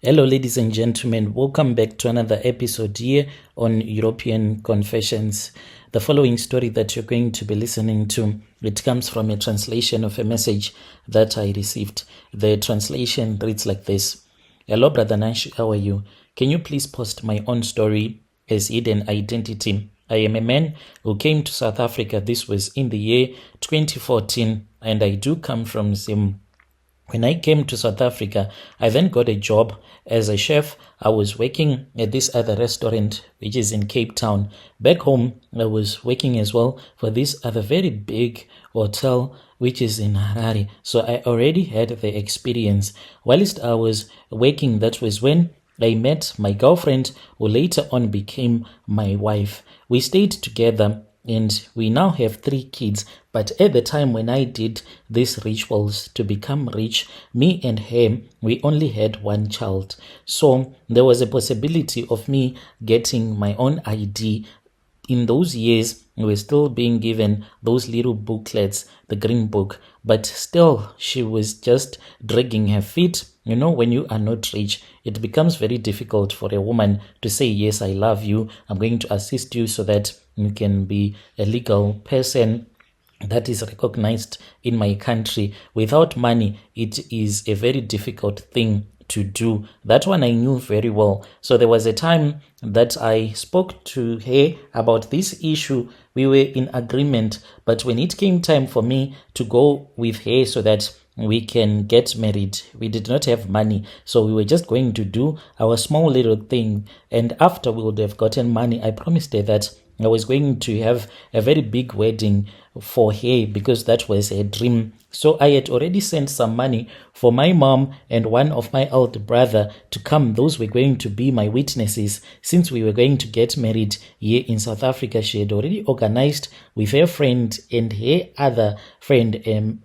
Hello, ladies and gentlemen. Welcome back to another episode here on European Confessions. The following story that you're going to be listening to, it comes from a translation of a message that I received. The translation reads like this. Hello, Brother Nash. How are you? Can you please post my own story as hidden identity? I am a man who came to South Africa. This was in the year 2014, and I do come from Zim. When I came to South Africa, I then got a job as a chef. I was working at this other restaurant, which is in Cape Town. Back home, I was working as well for this other very big hotel, which is in Harare. So I already had the experience. Whilst I was working, that was when I met my girlfriend, who later on became my wife. We stayed together and we now have 3 kids. But at the time when I did these rituals to become rich, me and her, we only had 1 child. So there was a possibility of me getting my own ID. In those years, we were still being given those little booklets, the green book, but still she was just dragging her feet. You know, when you are not rich, it becomes very difficult for a woman to say, yes, I love you, I'm going to assist you so that you can be a legal person that is recognized in my country. Without money, it is a very difficult thing to do. That one I knew very well. So there was a time that I spoke to her about this issue. We were in agreement, but when it came time for me to go with her so that we can get married, we did not have money. So we were just going to do our small little thing. And after we would have gotten money, I promised her that I was going to have a very big wedding for her because that was her dream. So I had already sent some money for my mom and one of my elder brother to come. Those were going to be my witnesses. Since we were going to get married here in South Africa, she had already organized with her friend and her other friend,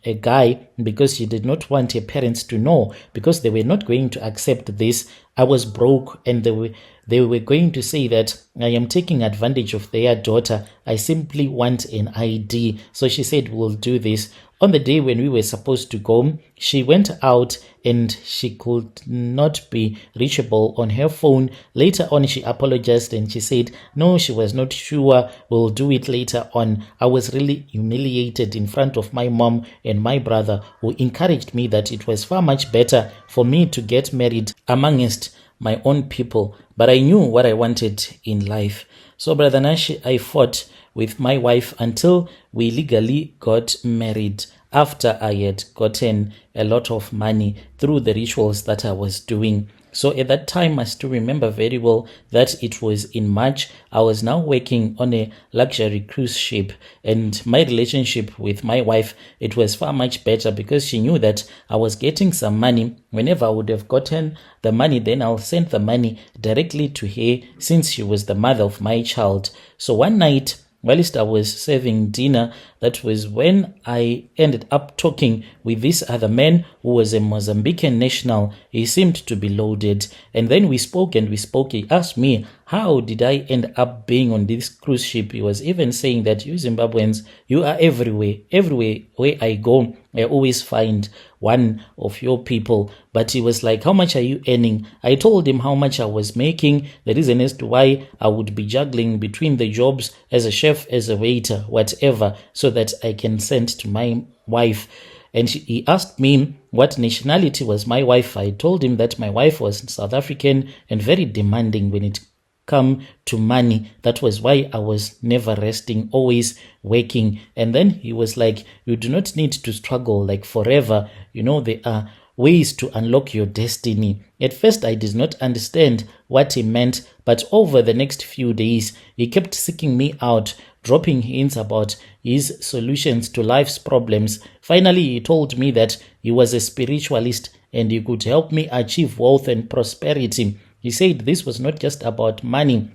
a guy, because she did not want her parents to know, because they were not going to accept this. I was broke, and they were going to say that I am taking advantage of their daughter. I simply want an ID. So she said, we'll do this. On the day when we were supposed to go, she went out and she could not be reachable on her phone. Later on, she apologized and she said, no, she was not sure. We'll do it later on. I was really humiliated in front of my mom and my brother, who encouraged me that it was far much better for me to get married amongst my own people. But I knew what I wanted in life. So, Brother Nash, I fought with my wife until we legally got married, after I had gotten a lot of money through the rituals that I was doing. So at that time, I still remember very well that it was in March. I was now working on a luxury cruise ship, and my relationship with my wife, it was far much better because she knew that I was getting some money. Whenever I would have gotten the money, then I'll send the money directly to her, since she was the mother of my child. So one night, whilst I was serving dinner, that was when I ended up talking with this other man who was a Mozambican national. He seemed to be loaded. And then we spoke. He asked me, how did I end up being on this cruise ship? He was even saying that you Zimbabweans, you are everywhere. Everywhere where I go, I always find one of your people. But he was like, how much are you earning? I told him how much I was making, the reason as to why I would be juggling between the jobs as a chef, as a waiter, whatever, so that I can send to my wife. And he asked me what nationality was my wife. I told him that my wife was South African and very demanding when it come to money. That was why I was never resting, always working. And then he was like, you do not need to struggle like forever. You know, there are ways to unlock your destiny. At first, I did not understand what he meant, but over the next few days, he kept seeking me out, dropping hints about his solutions to life's problems. Finally, he told me that he was a spiritualist and he could help me achieve wealth and prosperity. He said this was not just about money,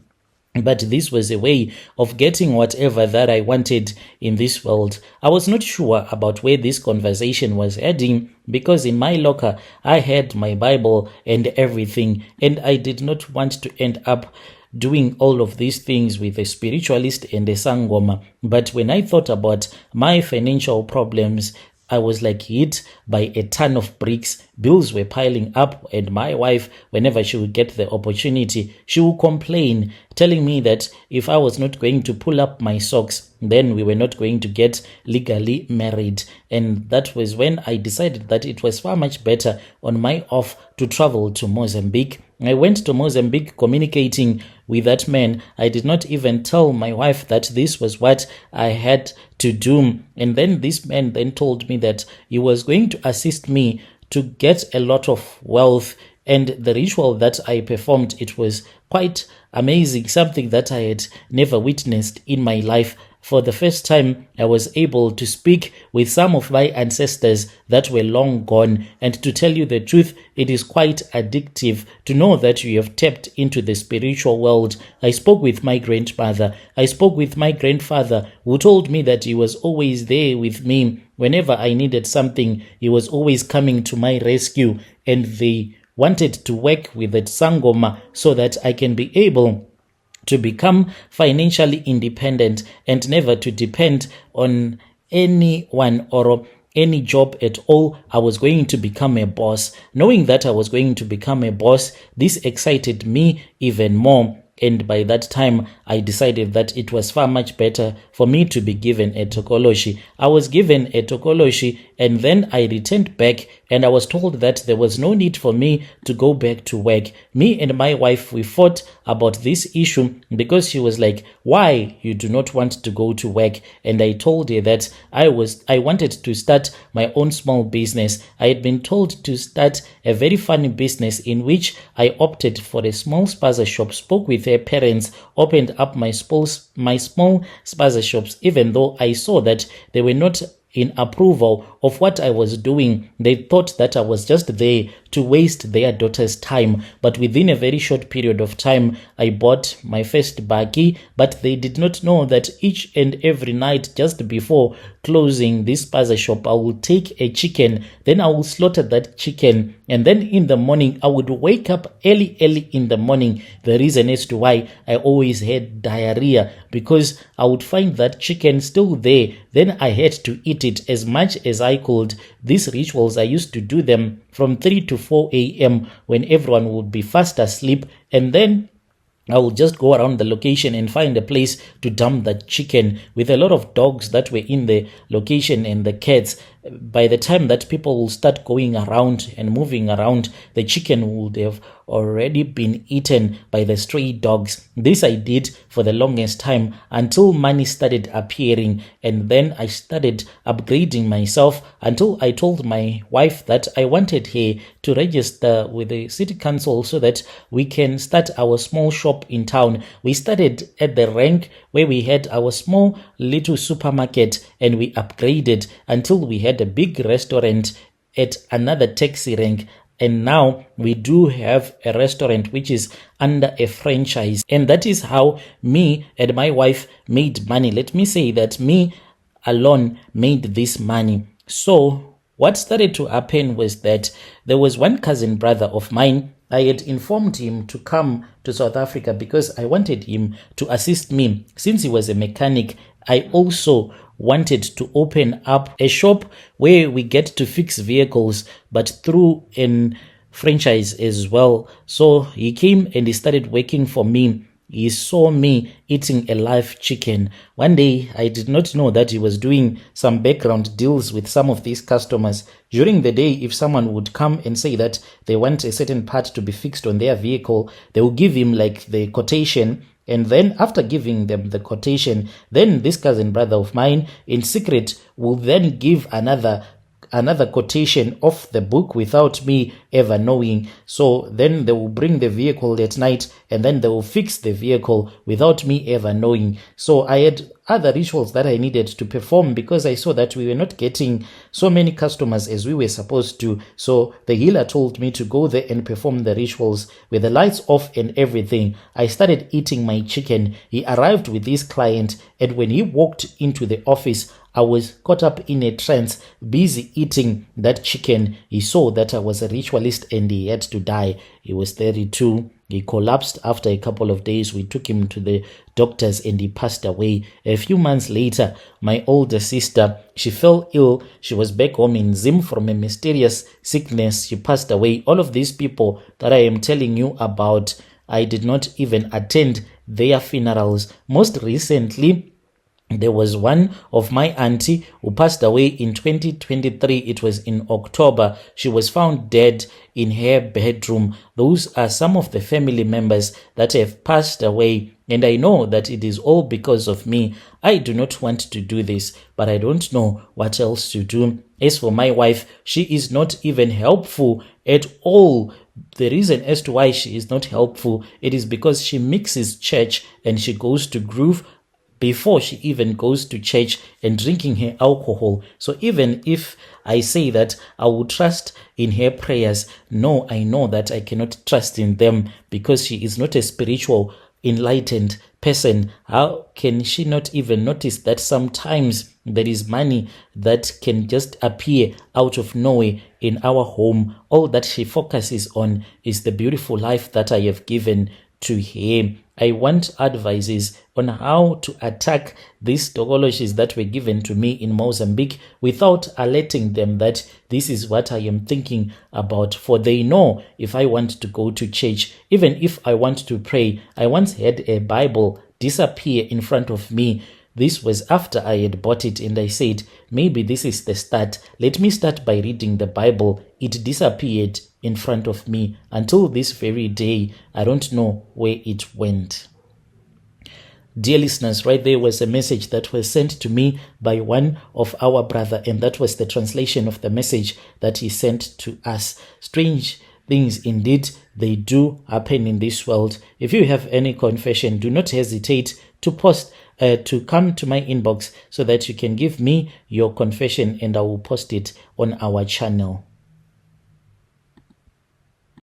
but this was a way of getting whatever that I wanted in this world. I was not sure about where this conversation was heading, because in my locker, I had my Bible and everything, and I did not want to end up doing all of these things with a spiritualist and a sangoma. But when I thought about my financial problems, I was like hit by a ton of bricks bills were piling up, and my wife, whenever she would get the opportunity, she would complain, telling me that if I was not going to pull up my socks, then we were not going to get legally married. And that was when I decided that it was far much better on my off to travel to Mozambique. I went to Mozambique communicating with that man. I did not even tell my wife that this was what I had to do. And then this man then told me that he was going to assist me to get a lot of wealth. And the ritual that I performed, it was quite amazing, something that I had never witnessed in my life. For the first time, I was able to speak with some of my ancestors that were long gone. And to tell you the truth, it is quite addictive to know that you have tapped into the spiritual world. I spoke with my grandmother. I spoke with my grandfather, who told me that he was always there with me. Whenever I needed something, he was always coming to my rescue. And they wanted to work with the Sangoma so that I can be able to become financially independent and never to depend on anyone or any job at all. I was going to become a boss. Knowing that I was going to become a boss, this excited me even more. And by that time, I decided that it was far much better for me to be given a tokoloshi. I was given a tokoloshi, and then I returned back, and I was told that there was no need for me to go back to work. Me and my wife, we fought about this issue because she was like, why you do not want to go to work? And I told her that I wanted to start my own small business. I had been told to start a very funny business in which I opted for a small spaza shop, spoke with her parents, opened up my small spaza shops, even though I saw that they were not in approval of what I was doing. They thought that I was just there to waste their daughter's time. But within a very short period of time, I bought my first baki, but they did not know that each and every night just before closing this spaza shop, I will take a chicken, then I will slaughter that chicken, and then in the morning, I would wake up early in the morning. The reason as to why I always had diarrhea, because I would find that chicken still there, then I had to eat it as much as I could. These rituals, I used to do them from 3 to 4 a.m. when everyone would be fast asleep, and then I will just go around the location and find a place to dump that chicken with a lot of dogs that were in the location and the cats. By the time that people will start going around and moving around, the chicken would have already been eaten by the stray dogs. This I did for the longest time until money started appearing, and then I started upgrading myself until I told my wife that I wanted her to register with the city council so that we can start our small shop in town. We started at the rank where we had our small little supermarket, and we upgraded until we had a big restaurant at another taxi rank. And now we do have a restaurant which is under a franchise. And that is how me and my wife made money. Let me say that me alone made this money. So what started to happen was that there was one cousin brother of mine. I had informed him to come to South Africa because I wanted him to assist me. Since he was a mechanic, I also wanted to open up a shop where we get to fix vehicles, but through an franchise as well. So he came and he started working for me. He saw me eating a live chicken. One day, I did not know that he was doing some background deals with some of these customers. During the day, if someone would come and say that they want a certain part to be fixed on their vehicle, they will give him like the quotation. And then after giving them the quotation, then this cousin brother of mine in secret will then give another quotation off the book without me ever knowing. So then they will bring the vehicle at night and then they will fix the vehicle without me ever knowing. So I had other rituals that I needed to perform because I saw that we were not getting so many customers as we were supposed to. So the healer told me to go there and perform the rituals with the lights off and everything. I started eating my chicken. He arrived with this client, and when he walked into the office, I was caught up in a trance, busy eating that chicken. He saw that I was a ritualist and he had to die. He was 32. He collapsed after a couple of days. We took him to the doctors and he passed away. A few months later, my older sister, she fell ill. She was back home in Zim from a mysterious sickness. She passed away. All of these people that I am telling you about, I did not even attend their funerals. Most recently, there was one of my auntie who passed away in 2023. It was in October. She was found dead in her bedroom. Those are some of the family members that have passed away. And I know that it is all because of me. I do not want to do this, but I don't know what else to do. As for my wife, she is not even helpful at all. The reason as to why she is not helpful, it is because she mixes church and she goes to groove before she even goes to church and drinking her alcohol. So even if I say that I will trust in her prayers, no, I know that I cannot trust in them because she is not a spiritual, enlightened person. How can she not even notice that sometimes there is money that can just appear out of nowhere in our home? All that she focuses on is the beautiful life that I have given to her. I want advices on how to attack these tokoloshis that were given to me in Mozambique without alerting them that this is what I am thinking about. For they know if I want to go to church, even if I want to pray. I once had a Bible disappear in front of me. This was after I had bought it and I said, maybe this is the start. Let me start by reading the Bible. It disappeared in front of me until this very day. I don't know where it went. Dear listeners, right there was a message that was sent to me by one of our brother, and that was the translation of the message that he sent to us. Strange things indeed, they do happen in this world. If you have any confession, do not hesitate to post to come to my inbox so that you can give me your confession and I will post it on our channel.